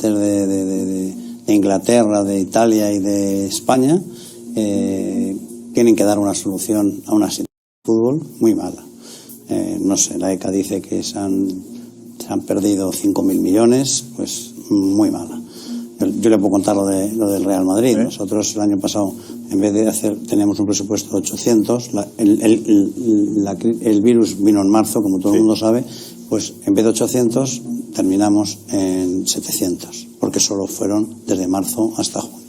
partes de Inglaterra, de Italia y de España, tienen que dar una solución a una situación de fútbol muy mala. No sé, la ECA dice que se han perdido 5.000 millones, pues muy mala. Yo le puedo contar lo del Real Madrid. Nosotros el año pasado, en vez de teníamos un presupuesto de 800, el virus vino en marzo, como todo el mundo sabe, pues en vez de 800 terminamos en 700, porque solo fueron desde marzo hasta junio.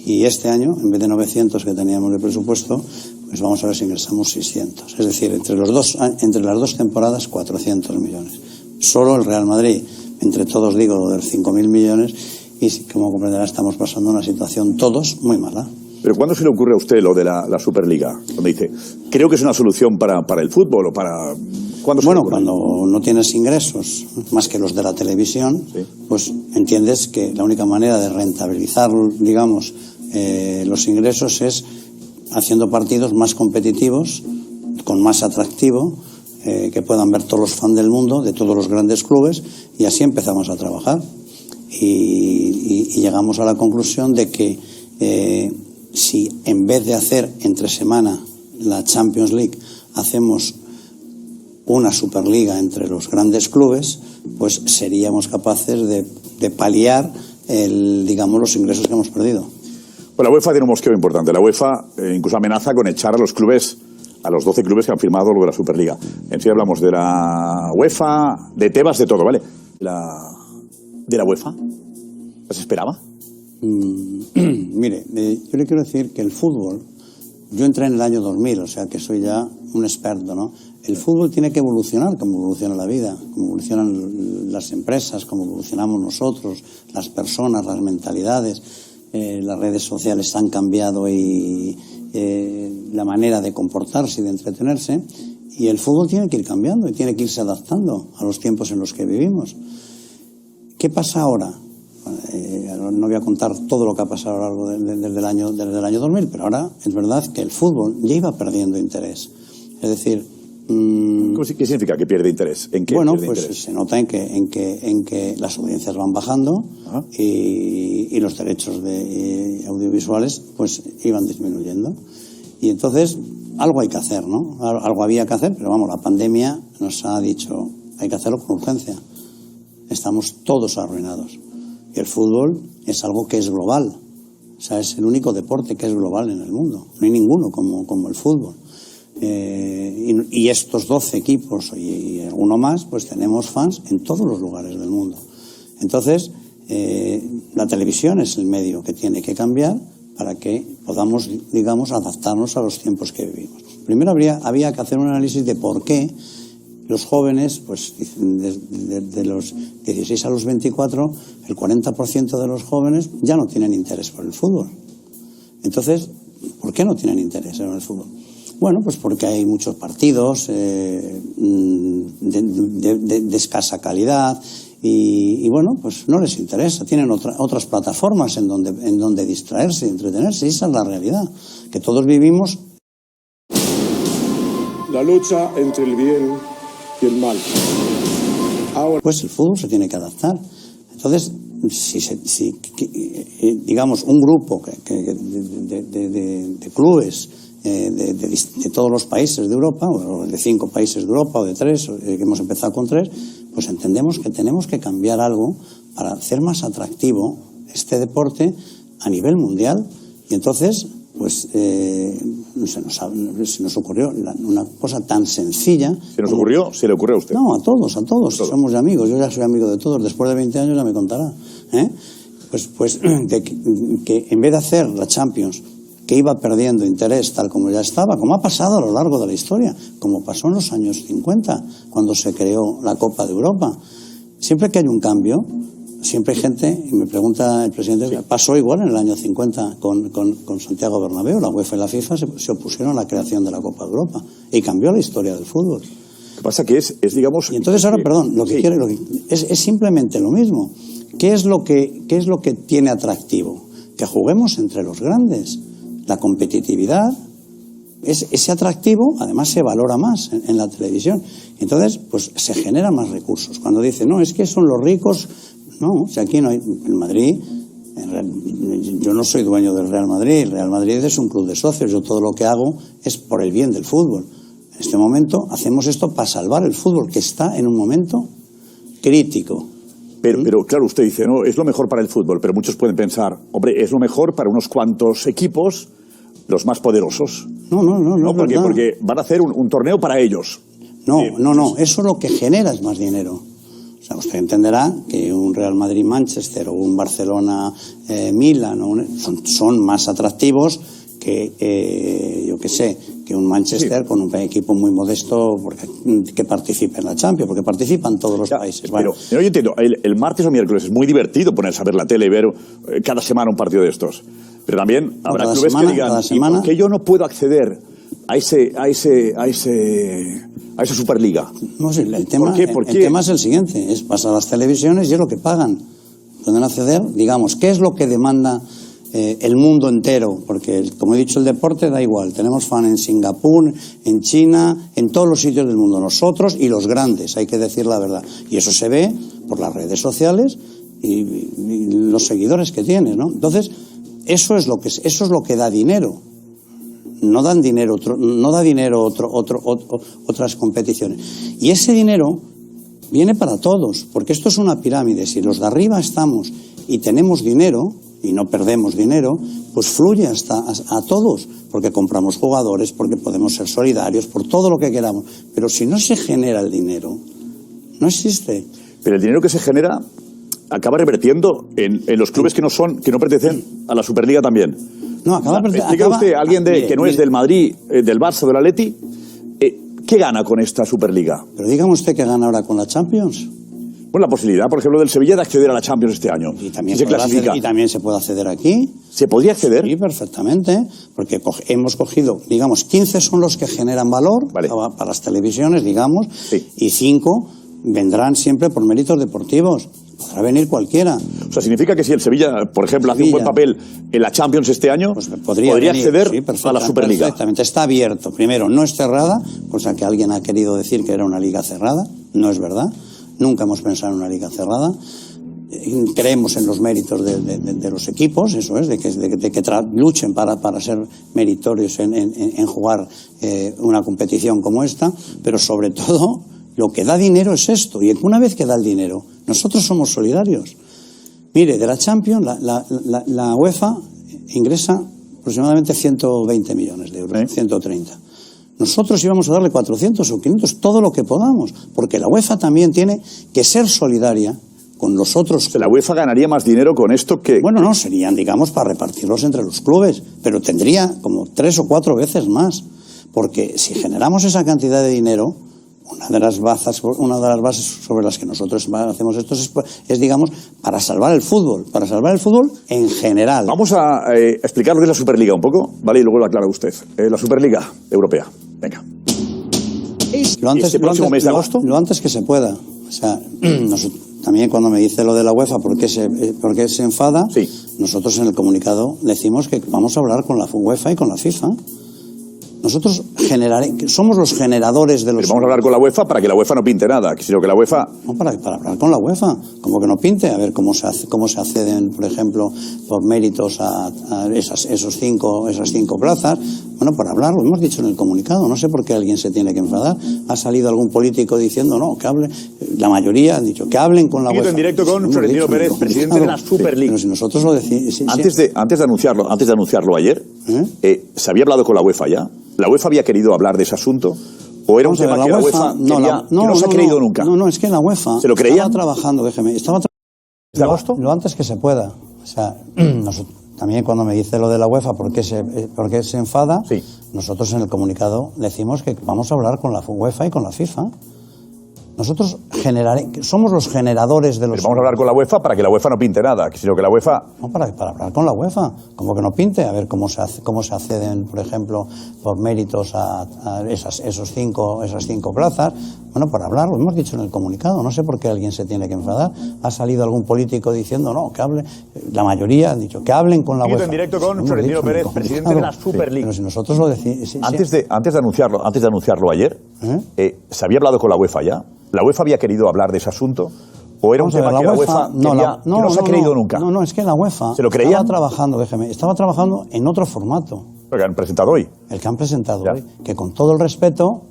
Y este año, en vez de 900 que teníamos de presupuesto, pues vamos a ver si ingresamos 600. Es decir, entre las dos temporadas, 400 millones. Solo el Real Madrid, entre todos digo lo de los 5.000 millones, y como comprenderá estamos pasando una situación todos muy mala. Pero ¿cuándo se le ocurre a usted lo de la Superliga? Donde dice, creo que es una solución para el fútbol o para... Bueno, cuando no tienes ingresos más que los de la televisión, pues entiendes que la única manera de rentabilizar, digamos, los ingresos es haciendo partidos más competitivos, con más atractivo, que puedan ver todos los fans del mundo, de todos los grandes clubes, y así empezamos a trabajar. Y llegamos a la conclusión de que si en vez de hacer entre semana la Champions League hacemos una Superliga entre los grandes clubes, pues seríamos capaces de paliar digamos, los ingresos que hemos perdido. Pues la UEFA tiene un mosqueo importante. La UEFA incluso amenaza con echar a los clubes, a los 12 clubes que han firmado lo de la Superliga. En sí hablamos de la UEFA, de Tebas, de todo, ¿vale? ¿De la UEFA? ¿Se esperaba? Mire, yo le quiero decir que el fútbol, yo entré en el año 2000, o sea que soy ya un experto, ¿no? El fútbol tiene que evolucionar como evoluciona la vida, como evolucionan las empresas, como evolucionamos nosotros, las personas, las mentalidades. Las redes sociales han cambiado y la manera de comportarse y de entretenerse, y el fútbol tiene que ir cambiando y tiene que irse adaptando a los tiempos en los que vivimos. ¿Qué pasa ahora? No voy a contar todo lo que ha pasado a lo largo desde el año 2000, pero ahora es verdad que el fútbol ya iba perdiendo interés. Es decir, ¿qué significa que pierde interés? ¿En qué bueno, pierde pues interés? se nota en que las audiencias van bajando y los derechos audiovisuales pues iban disminuyendo. Y entonces algo hay que hacer, ¿no? Algo había que hacer, pero vamos, la pandemia nos ha dicho hay que hacerlo con urgencia. Estamos todos arruinados. Y el fútbol es algo que es global. O sea, es el único deporte que es global en el mundo. No hay ninguno como el fútbol. Y estos 12 equipos y alguno más, pues tenemos fans en todos los lugares del mundo. Entonces, la televisión es el medio que tiene que cambiar para que podamos, digamos, adaptarnos a los tiempos que vivimos. Primero había que hacer un análisis de por qué los jóvenes, pues de los 16 a los 24, el 40% de los jóvenes ya no tienen interés por el fútbol. Entonces, ¿por qué no tienen interés en el fútbol? Bueno, pues porque hay muchos partidos de escasa calidad y bueno, pues no les interesa. Tienen otras plataformas en donde distraerse y entretenerse. Y esa es la realidad, que todos vivimos. La lucha entre el bien y el mal. Ahora, pues el fútbol se tiene que adaptar. Entonces, si digamos, un grupo de clubes de todos los países de Europa, o de 5 países de Europa, o de 3, que hemos empezado con 3, pues entendemos que tenemos que cambiar algo para hacer más atractivo este deporte a nivel mundial. Y entonces, pues se nos ocurrió una cosa tan sencilla. ¿Se nos ocurrió? ¿Se le ocurrió a usted? No, a todos. Somos amigos. Yo ya soy amigo de todos. Después de 20 años ya me contará. Pues que en vez de hacer la Champions, que iba perdiendo interés tal como ya estaba, como ha pasado a lo largo de la historia, como pasó en los años 50, cuando se creó la Copa de Europa. Siempre que hay un cambio, siempre hay gente, y me pregunta el presidente, pasó igual en el año 50 con Santiago Bernabéu. La UEFA y la FIFA se opusieron a la creación de la Copa de Europa y cambió la historia del fútbol. Lo que pasa que es digamos... Y entonces ahora, lo que quiere es simplemente lo mismo. ¿Qué es lo que tiene atractivo? Que juguemos entre los grandes. La competitividad, ese atractivo, además se valora más en la televisión. Entonces, pues se generan más recursos. Cuando dicen, no, es que son los ricos, No, si aquí no hay... El Madrid... Yo no soy dueño del Real Madrid. El Real Madrid es un club de socios. Yo todo lo que hago es por el bien del fútbol. En este momento hacemos esto para salvar el fútbol, que está en un momento crítico. Pero claro, usted dice, no, es lo mejor para el fútbol, pero muchos pueden pensar, hombre, es lo mejor para unos cuantos equipos, los más poderosos. No, porque van a hacer un torneo para ellos. No, eso lo que genera es más dinero. O sea, usted entenderá que un Real Madrid-Manchester o un Barcelona-Milan son más atractivos que, yo qué sé, que un Manchester con un equipo muy modesto que participe en la Champions, porque participan todos los países. Pero yo entiendo, el martes o miércoles es muy divertido ponerse a ver la tele y ver cada semana un partido de estos. Pero también habrá clubes que digan, ¿y por qué yo no puedo acceder a esa Superliga? No, sí, el tema es el siguiente, es pasar a las televisiones y es lo que pagan. Pueden acceder, digamos, ¿qué es lo que demanda el mundo entero? Porque, como he dicho, el deporte da igual. Tenemos fan en Singapur, en China, en todos los sitios del mundo. Nosotros y los grandes, hay que decir la verdad. Y eso se ve por las redes sociales y los seguidores que tienes, ¿no? Entonces, eso es lo que da dinero. No da dinero otras competiciones. Y ese dinero viene para todos, porque esto es una pirámide. Si los de arriba estamos y tenemos dinero y no perdemos dinero, pues fluye hasta a todos, porque compramos jugadores, porque podemos ser solidarios, por todo lo que queramos. Pero si no se genera el dinero, no existe. Pero el dinero que se genera acaba revertiendo en los clubes que no pertenecen a la Superliga también. No, explica usted a alguien que no es del Madrid, del Barça o del Atleti, ¿qué gana con esta Superliga? Pero dígame usted qué gana ahora con la Champions. Bueno, la posibilidad, por ejemplo, del Sevilla de acceder a la Champions este año. Y también, se puede acceder aquí. ¿Se podría acceder? Sí, perfectamente, porque hemos cogido, digamos, 15 son los que generan valor para las televisiones, digamos, y 5 vendrán siempre por méritos deportivos. Podrá venir cualquiera. O sea, significa que si el Sevilla, por ejemplo, hace un buen papel en la Champions este año, pues podría acceder a la Superliga. Perfectamente, está abierto. Primero, no es cerrada, cosa que alguien ha querido decir que era una liga cerrada. No es verdad. Nunca hemos pensado en una liga cerrada. Creemos en los méritos de los equipos, eso es, de que luchen para ser meritorios en jugar una competición como esta, pero sobre todo lo que da dinero es esto, y una vez que da el dinero, nosotros somos solidarios. Mire, de la Champions, la UEFA ingresa aproximadamente 120 millones de euros, 130. Nosotros íbamos a darle 400 o 500, todo lo que podamos, porque la UEFA también tiene que ser solidaria con los otros. ¿La UEFA ganaría más dinero con esto que...? Bueno, no, serían, digamos, para repartirlos entre los clubes, pero tendría como 3 o 4 veces más, porque si generamos esa cantidad de dinero, una de las bases sobre las que nosotros hacemos esto es, digamos, para salvar el fútbol en general. Vamos a explicar lo que es la Superliga un poco, ¿vale? Y luego lo aclara usted. La Superliga Europea. Venga. Próximo mes de agosto. Lo antes que se pueda. O sea, también cuando me dice lo de la UEFA, ¿por qué se enfada? Sí. Nosotros en el comunicado decimos que vamos a hablar con la UEFA y con la FIFA. Nosotros somos los generadores de los... Pero vamos a hablar con la UEFA para que la UEFA no pinte nada, sino que la UEFA... No, para hablar con la UEFA, como que no pinte, a ver cómo se acceden, por ejemplo, por méritos a esas cinco plazas. Bueno, para hablar, lo hemos dicho en el comunicado, no sé por qué alguien se tiene que enfadar. Ha salido algún político diciendo, no, que hable... La mayoría han dicho, que hablen con la UEFA. En directo con Florentino Pérez, presidente de la Superliga. Pero si nosotros lo decimos... Antes de anunciarlo ayer, ¿se había hablado con la UEFA ya? ¿La UEFA había querido hablar de ese asunto? ¿O era un tema que la UEFA no se ha creído nunca? No, es que la UEFA ¿se lo creían? Estaba trabajando ¿De agosto? Lo antes que se pueda. O sea, también cuando me dice lo de la UEFA, ¿por qué se enfada? Sí. Nosotros en el comunicado decimos que vamos a hablar con la UEFA y con la FIFA. Nosotros somos los generadores de los... Pero vamos a hablar con la UEFA para que la UEFA no pinte nada, sino que la UEFA... No, para hablar con la UEFA, como que no pinte, a ver cómo se acceden, por ejemplo, por méritos a esas cinco plazas. Bueno, para hablar, lo hemos dicho en el comunicado, no sé por qué alguien se tiene que enfadar. Ha salido algún político diciendo, no, que hable... La mayoría han dicho, que hablen con la UEFA. En directo con Florentino Pérez, presidente de la Superliga. Pero si nosotros lo decimos... Antes de anunciarlo ayer, ¿se había hablado con la UEFA ya? ¿La UEFA había querido hablar de ese asunto? ¿O era un Vamos a ver, tema que la UEFA que no se ha creído nunca? No, es que la UEFA ¿Se lo creían? estaba trabajando en otro formato. Lo que han presentado hoy. El que han presentado Ya. hoy. Que con todo el respeto,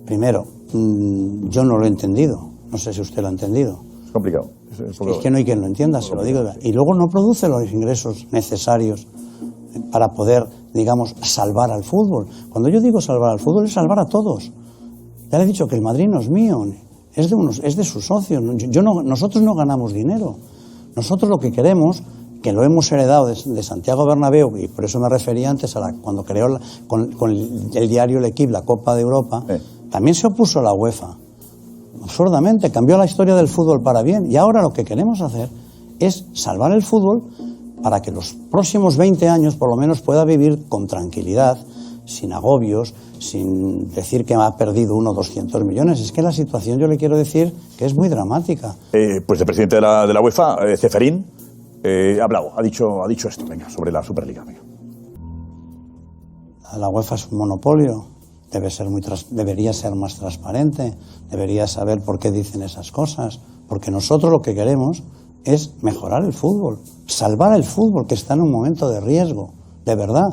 primero, yo no lo he entendido. No sé si usted lo ha entendido. Es complicado. Es que no hay quien lo entienda, se lo digo. Y luego no produce los ingresos necesarios para poder, digamos, salvar al fútbol. Cuando yo digo salvar al fútbol, es salvar a todos. Ya le he dicho que el Madrid no es mío, es de sus socios. Nosotros no ganamos dinero. Nosotros lo que queremos, que lo hemos heredado de Santiago Bernabéu, y por eso me refería antes cuando creó con el diario El Equipo la Copa de Europa, también se opuso a la UEFA. Absurdamente, cambió la historia del fútbol para bien. Y ahora lo que queremos hacer es salvar el fútbol para que los próximos 20 años por lo menos pueda vivir con tranquilidad, sin agobios, sin decir que ha perdido 1 o 200 millones. Es que la situación, yo le quiero decir, que es muy dramática. Pues el presidente de la UEFA, Ceferín, ha hablado, ha dicho esto, venga, sobre la Superliga. Venga. La UEFA es un monopolio. Debería ser más transparente, debería saber por qué dicen esas cosas, porque nosotros lo que queremos es mejorar el fútbol, salvar el fútbol, que está en un momento de riesgo, de verdad.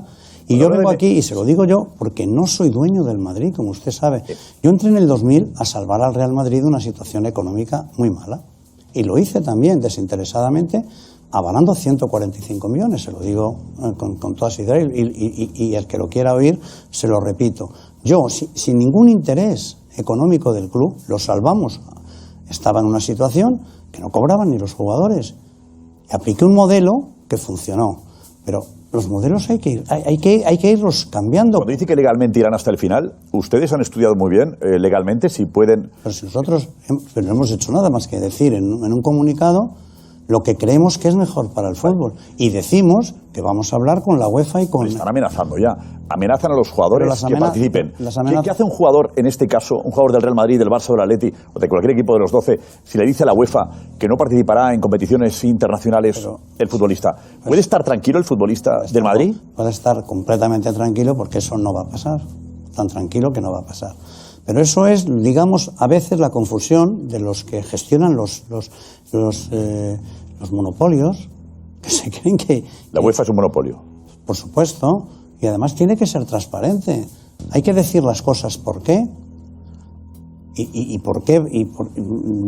Y yo vengo aquí, y se lo digo yo, porque no soy dueño del Madrid, como usted sabe. Yo entré en el 2000 a salvar al Real Madrid de una situación económica muy mala, y lo hice también desinteresadamente, avalando 145 millones, se lo digo con toda sinceridad, y el que lo quiera oír, se lo repito. Yo, sin ningún interés económico del club, lo salvamos. Estaba en una situación que no cobraban ni los jugadores. Y apliqué un modelo que funcionó. Pero los modelos hay que irlos cambiando. Cuando dice que legalmente irán hasta el final, ustedes han estudiado muy bien legalmente si pueden... Pero si nosotros no hemos hecho nada más que decir en un comunicado lo que creemos que es mejor para el fútbol. Y decimos que vamos a hablar con la UEFA y con... Están amenazando ya. Amenazan a los jugadores que participen. ¿Qué hace un jugador, en este caso, un jugador del Real Madrid, del Barça o del Atleti, o de cualquier equipo de los 12, si le dice a la UEFA que no participará en competiciones internacionales el futbolista? ¿Puede estar tranquilo el futbolista del Madrid? Puede estar completamente tranquilo porque eso no va a pasar. Tan tranquilo que no va a pasar. Pero eso es, digamos, a veces la confusión de los que gestionan los monopolios, que se creen que... La UEFA es un monopolio. Por supuesto, y además tiene que ser transparente. Hay que decir las cosas por qué. Y por qué.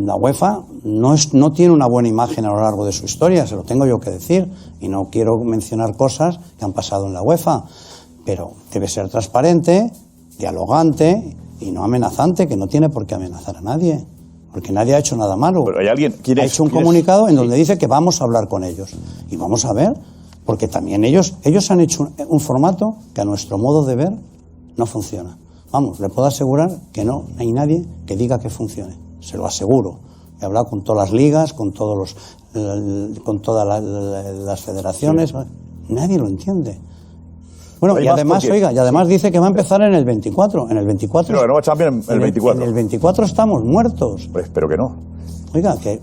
La UEFA no tiene una buena imagen a lo largo de su historia, se lo tengo yo que decir, y no quiero mencionar cosas que han pasado en la UEFA, pero debe ser transparente, dialogante y no amenazante, que no tiene por qué amenazar a nadie, porque nadie ha hecho nada malo. Pero hay alguien... Ha hecho un comunicado en donde dice que vamos a hablar con ellos. Y vamos a ver, porque también ellos han hecho un formato que a nuestro modo de ver no funciona. Vamos, le puedo asegurar que no hay nadie que diga que funcione. Se lo aseguro. He hablado con todas las ligas, con todas las federaciones. Sí. Nadie lo entiende. Bueno, y además dice que va a empezar en el 24. En el 24. No, ganó Champions en el 24. En el 24 estamos muertos. Pues espero que no. Oiga, que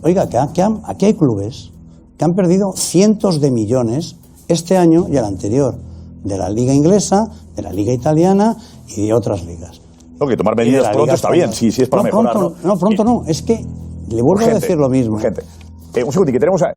aquí hay clubes que han perdido cientos de millones este año y el anterior, de la liga inglesa, de la liga italiana y de otras ligas. No, que tomar medidas pronto está bien, si es para mejorar. Pronto no, es que le vuelvo a decir lo mismo. Urgente. Un segundo, que tenemos a...